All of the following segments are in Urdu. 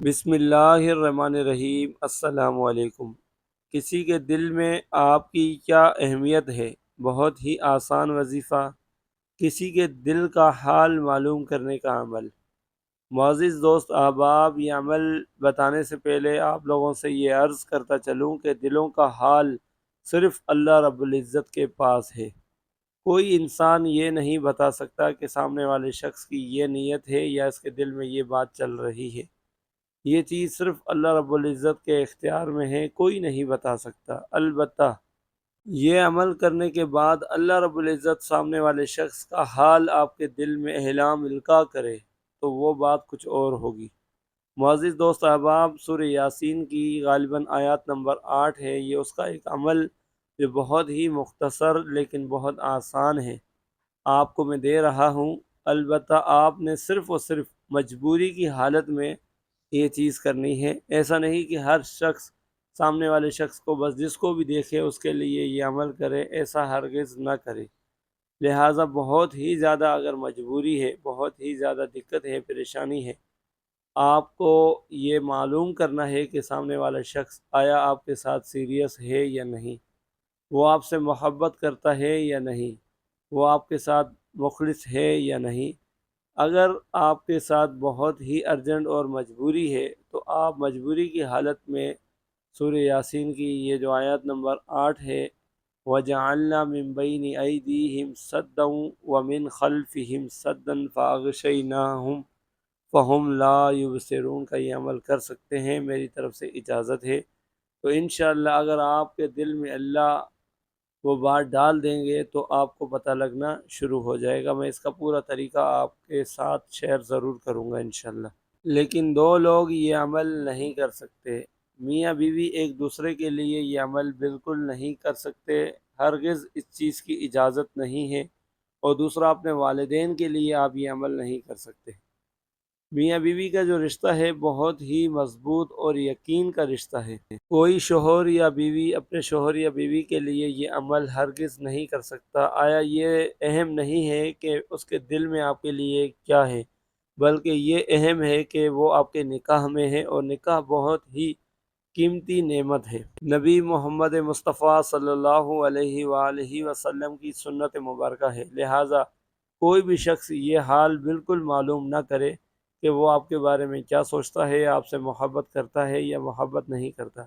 بسم اللہ الرحمن الرحیم۔ السلام علیکم۔ کسی کے دل میں آپ کی کیا اہمیت ہے؟ بہت ہی آسان وظیفہ، کسی کے دل کا حال معلوم کرنے کا عمل۔ معزز دوست احباب، یہ عمل بتانے سے پہلے آپ لوگوں سے یہ عرض کرتا چلوں کہ دلوں کا حال صرف اللہ رب العزت کے پاس ہے۔ کوئی انسان یہ نہیں بتا سکتا کہ سامنے والے شخص کی یہ نیت ہے یا اس کے دل میں یہ بات چل رہی ہے۔ یہ چیز صرف اللہ رب العزت کے اختیار میں ہے، کوئی نہیں بتا سکتا۔ البتہ یہ عمل کرنے کے بعد اللہ رب العزت سامنے والے شخص کا حال آپ کے دل میں احلام القاء کرے تو وہ بات کچھ اور ہوگی۔ معزز دوست احباب، سورہ یاسین کی غالباً آیات نمبر 8 ہے۔ یہ اس کا ایک عمل جو بہت ہی مختصر لیکن بہت آسان ہے، آپ کو میں دے رہا ہوں۔ البتہ آپ نے صرف اور صرف مجبوری کی حالت میں یہ چیز کرنی ہے۔ ایسا نہیں کہ ہر شخص سامنے والے شخص کو بس جس کو بھی دیکھے اس کے لیے یہ عمل کرے، ایسا ہرگز نہ کرے۔ لہٰذا بہت ہی زیادہ اگر مجبوری ہے، بہت ہی زیادہ دقت ہے، پریشانی ہے، آپ کو یہ معلوم کرنا ہے کہ سامنے والا شخص آیا آپ کے ساتھ سیریس ہے یا نہیں، وہ آپ سے محبت کرتا ہے یا نہیں، وہ آپ کے ساتھ مخلص ہے یا نہیں۔ اگر آپ کے ساتھ بہت ہی ارجنٹ اور مجبوری ہے تو آپ مجبوری کی حالت میں سورہ یاسین کی یہ جو آیت نمبر 8 ہے، وَجَعَلْنَا مِن بَيْنِ أَيْدِيهِمْ سَدًّا وَمِنْ خَلْفِهِمْ سَدًّا فَأَغْشَيْنَاهُمْ فَهُمْ لَا يُبْصِرُونَ کا یہ عمل کر سکتے ہیں، میری طرف سے اجازت ہے۔ تو انشاءاللہ اگر آپ کے دل میں اللہ وہ بات ڈال دیں گے تو آپ کو پتہ لگنا شروع ہو جائے گا۔ میں اس کا پورا طریقہ آپ کے ساتھ شیئر ضرور کروں گا انشاءاللہ۔ لیکن دو لوگ یہ عمل نہیں کر سکتے۔ میاں بیوی ایک دوسرے کے لیے یہ عمل بالکل نہیں کر سکتے، ہرگز اس چیز کی اجازت نہیں ہے۔ اور دوسرا، اپنے والدین کے لیے آپ یہ عمل نہیں کر سکتے۔ میاں بیوی کا جو رشتہ ہے بہت ہی مضبوط اور یقین کا رشتہ ہے۔ کوئی شوہر یا بیوی اپنے شوہر یا بیوی کے لیے یہ عمل ہرگز نہیں کر سکتا۔ آیا یہ اہم نہیں ہے کہ اس کے دل میں آپ کے لیے کیا ہے، بلکہ یہ اہم ہے کہ وہ آپ کے نکاح میں ہے، اور نکاح بہت ہی قیمتی نعمت ہے۔ نبی محمد مصطفیٰ صلی اللہ علیہ وآلہ وسلم کی سنت مبارکہ ہے۔ لہٰذا کوئی بھی شخص یہ حال بالکل معلوم نہ کرے کہ وہ آپ کے بارے میں کیا سوچتا ہے، آپ سے محبت کرتا ہے یا محبت نہیں کرتا۔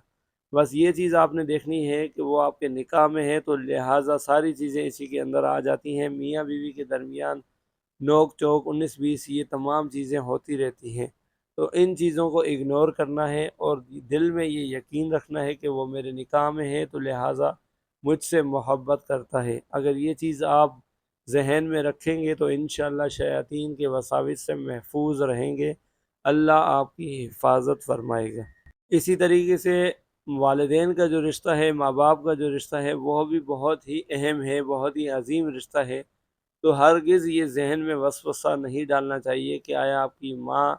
بس یہ چیز آپ نے دیکھنی ہے کہ وہ آپ کے نکاح میں ہے، تو لہٰذا ساری چیزیں اسی کے اندر آ جاتی ہیں۔ میاں بیوی کے درمیان نوک چوک 19-20 یہ تمام چیزیں ہوتی رہتی ہیں، تو ان چیزوں کو اگنور کرنا ہے اور دل میں یہ یقین رکھنا ہے کہ وہ میرے نکاح میں ہے تو لہٰذا مجھ سے محبت کرتا ہے۔ اگر یہ چیز آپ ذہن میں رکھیں گے تو انشاءاللہ شیاطین کے وساوس سے محفوظ رہیں گے، اللہ آپ کی حفاظت فرمائے گا۔ اسی طریقے سے والدین کا جو رشتہ ہے، ماں باپ کا جو رشتہ ہے، وہ بھی بہت ہی اہم ہے، بہت ہی عظیم رشتہ ہے۔ تو ہرگز یہ ذہن میں وسوسہ نہیں ڈالنا چاہیے کہ آیا آپ کی ماں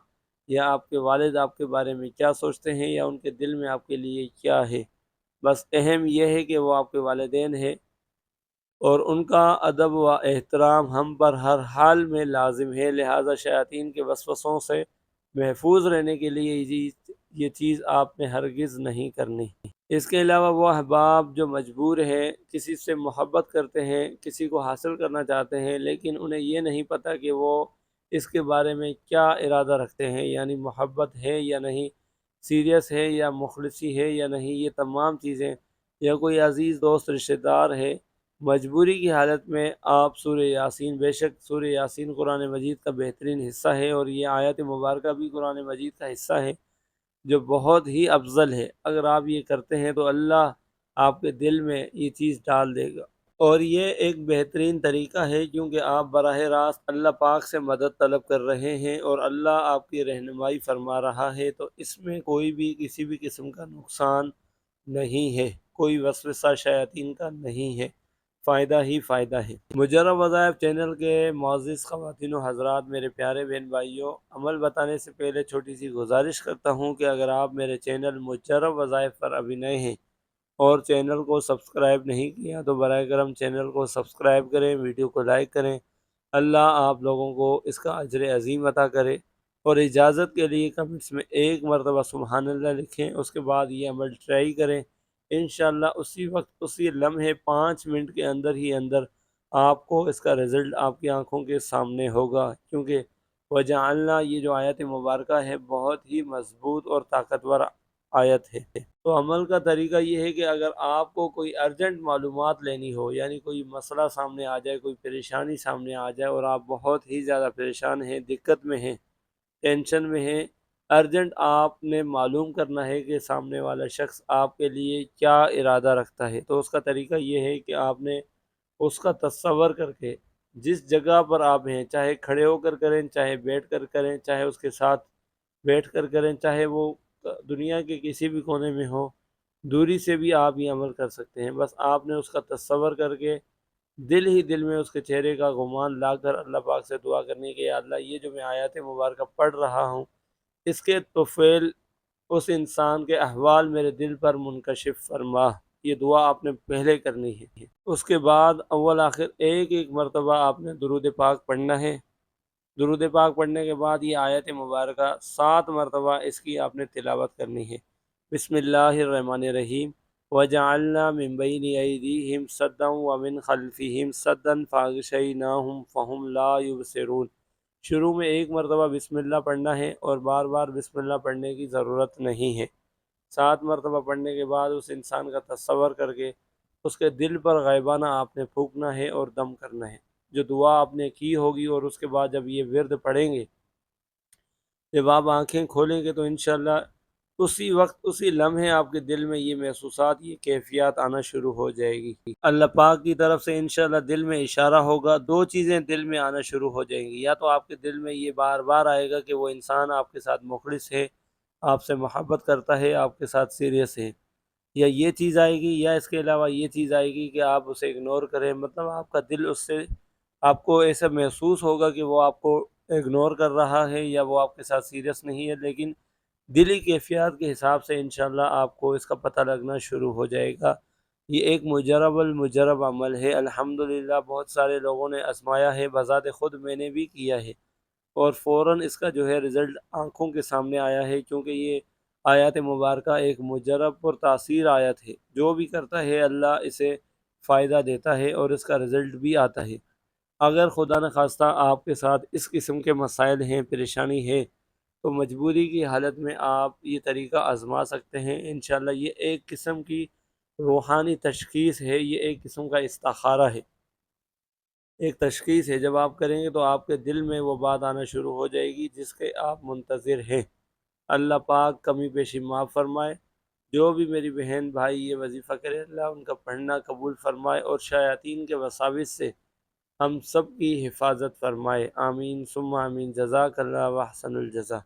یا آپ کے والد آپ کے بارے میں کیا سوچتے ہیں یا ان کے دل میں آپ کے لیے کیا ہے۔ بس اہم یہ ہے کہ وہ آپ کے والدین ہیں اور ان کا ادب و احترام ہم پر ہر حال میں لازم ہے۔ لہٰذا شیاطین کے وسوسوں سے محفوظ رہنے کے لیے یہ چیز آپ نے ہرگز نہیں کرنی۔ اس کے علاوہ وہ احباب جو مجبور ہیں، کسی سے محبت کرتے ہیں، کسی کو حاصل کرنا چاہتے ہیں، لیکن انہیں یہ نہیں پتہ کہ وہ اس کے بارے میں کیا ارادہ رکھتے ہیں، یعنی محبت ہے یا نہیں، سیریس ہے یا مخلصی ہے یا نہیں، یہ تمام چیزیں، یا کوئی عزیز دوست رشتہ دار ہے، مجبوری کی حالت میں آپ سورہ یاسین، بے شک سورہ یاسین قرآن مجید کا بہترین حصہ ہے اور یہ آیت مبارکہ بھی قرآن مجید کا حصہ ہے جو بہت ہی افضل ہے۔ اگر آپ یہ کرتے ہیں تو اللہ آپ کے دل میں یہ چیز ڈال دے گا، اور یہ ایک بہترین طریقہ ہے کیونکہ آپ براہ راست اللہ پاک سے مدد طلب کر رہے ہیں اور اللہ آپ کی رہنمائی فرما رہا ہے، تو اس میں کوئی بھی کسی بھی قسم کا نقصان نہیں ہے، کوئی وسوسہ شیاطین کا نہیں ہے، فائدہ ہی فائدہ ہے۔ مجرب وظائف چینل کے معزز خواتین و حضرات، میرے پیارے بہن بھائیوں، عمل بتانے سے پہلے چھوٹی سی گزارش کرتا ہوں کہ اگر آپ میرے چینل مجرب وظائف پر ابھی نئے ہیں اور چینل کو سبسکرائب نہیں کیا تو براہ کرم چینل کو سبسکرائب کریں، ویڈیو کو لائک کریں، اللہ آپ لوگوں کو اس کا اجر عظیم عطا کرے۔ اور اجازت کے لیے کمنٹس میں ایک مرتبہ سبحان اللہ لکھیں، اس کے بعد یہ عمل ٹرائی کریں، انشاءاللہ اسی وقت اسی لمحے 5 منٹ کے اندر ہی اندر آپ کو اس کا رزلٹ آپ کی آنکھوں کے سامنے ہوگا، کیونکہ وجعلنا یہ جو آیت مبارکہ ہے بہت ہی مضبوط اور طاقتور آیت ہے۔ تو عمل کا طریقہ یہ ہے کہ اگر آپ کو کوئی ارجنٹ معلومات لینی ہو، یعنی کوئی مسئلہ سامنے آ جائے، کوئی پریشانی سامنے آ جائے اور آپ بہت ہی زیادہ پریشان ہیں، دقت میں ہیں، ٹینشن میں ہیں، ارجنٹ آپ نے معلوم کرنا ہے کہ سامنے والا شخص آپ کے لیے کیا ارادہ رکھتا ہے، تو اس کا طریقہ یہ ہے کہ آپ نے اس کا تصور کر کے جس جگہ پر آپ ہیں، چاہے کھڑے ہو کر کریں، چاہے بیٹھ کر کریں، چاہے اس کے ساتھ بیٹھ کر کریں، چاہے وہ دنیا کے کسی بھی کونے میں ہو، دوری سے بھی آپ یہ عمل کر سکتے ہیں۔ بس آپ نے اس کا تصور کر کے دل ہی دل میں اس کے چہرے کا گمان لا کر اللہ پاک سے دعا کرنی کہ یا اللہ یہ جو میں آیات مبارکہ پڑھ رہا ہوں، اس کے طفیل اس انسان کے احوال میرے دل پر منکشف فرما۔ یہ دعا آپ نے پہلے کرنی ہے، اس کے بعد اول آخر ایک ایک مرتبہ آپ نے درود پاک پڑھنا ہے۔ درود پاک پڑھنے کے بعد یہ آیت مبارکہ 7 مرتبہ اس کی آپ نے تلاوت کرنی ہے۔ بسم اللہ الرحمن الرحیم، وجعلنا من بین ایدیہم سدا ومن خلفہم سدا فاغشیناہم فہم لا یبصرون۔ شروع میں ایک مرتبہ بسم اللہ پڑھنا ہے اور بار بار بسم اللہ پڑھنے کی ضرورت نہیں ہے۔ 7 مرتبہ پڑھنے کے بعد اس انسان کا تصور کر کے اس کے دل پر غیبانہ آپ نے پھونکنا ہے اور دم کرنا ہے۔ جو دعا آپ نے کی ہوگی اور اس کے بعد جب یہ ورد پڑھیں گے، جب آپ آنکھیں کھولیں گے تو انشاءاللہ اسی وقت اسی لمحے آپ کے دل میں یہ محسوسات، یہ کیفیات آنا شروع ہو جائے گی۔ اللہ پاک کی طرف سے انشاءاللہ دل میں اشارہ ہوگا، 2 چیزیں دل میں آنا شروع ہو جائیں گی، یا تو آپ کے دل میں یہ بار بار آئے گا کہ وہ انسان آپ کے ساتھ مخلص ہے، آپ سے محبت کرتا ہے، آپ کے ساتھ سیریس ہے، یا یہ چیز آئے گی، یا اس کے علاوہ یہ چیز آئے گی کہ آپ اسے اگنور کریں، مطلب آپ کا دل اس سے، آپ کو ایسا محسوس ہوگا کہ وہ آپ کو اگنور کر رہا ہے یا وہ آپ کے ساتھ سیریس نہیں ہے، لیکن دلی کیفیات کے حساب سے انشاءاللہ آپ کو اس کا پتہ لگنا شروع ہو جائے گا۔ یہ ایک مجرب المجرب عمل ہے، الحمدللہ بہت سارے لوگوں نے آزمایا ہے، بذات خود میں نے بھی کیا ہے، اور فوراً اس کا جو ہے رزلٹ آنکھوں کے سامنے آیا ہے، کیونکہ یہ آیات مبارکہ ایک مجرب پر تاثیر آیت ہے، جو بھی کرتا ہے اللہ اسے فائدہ دیتا ہے اور اس کا رزلٹ بھی آتا ہے۔ اگر خدا نخواستہ آپ کے ساتھ اس قسم کے مسائل ہیں، پریشانی ہے، تو مجبوری کی حالت میں آپ یہ طریقہ آزما سکتے ہیں۔ انشاءاللہ یہ ایک قسم کی روحانی تشخیص ہے، یہ ایک قسم کا استخارہ ہے، ایک تشخیص ہے۔ جب آپ کریں گے تو آپ کے دل میں وہ بات آنا شروع ہو جائے گی جس کے آپ منتظر ہیں۔ اللہ پاک کمی بیشی معاف فرمائے۔ جو بھی میری بہن بھائی یہ وظیفہ کرے، اللہ ان کا پڑھنا قبول فرمائے اور شیاطین کے وساوس سے ہم سب کی حفاظت فرمائے۔ آمین ثم آمین۔ جزاک اللہ و احسن الجزا۔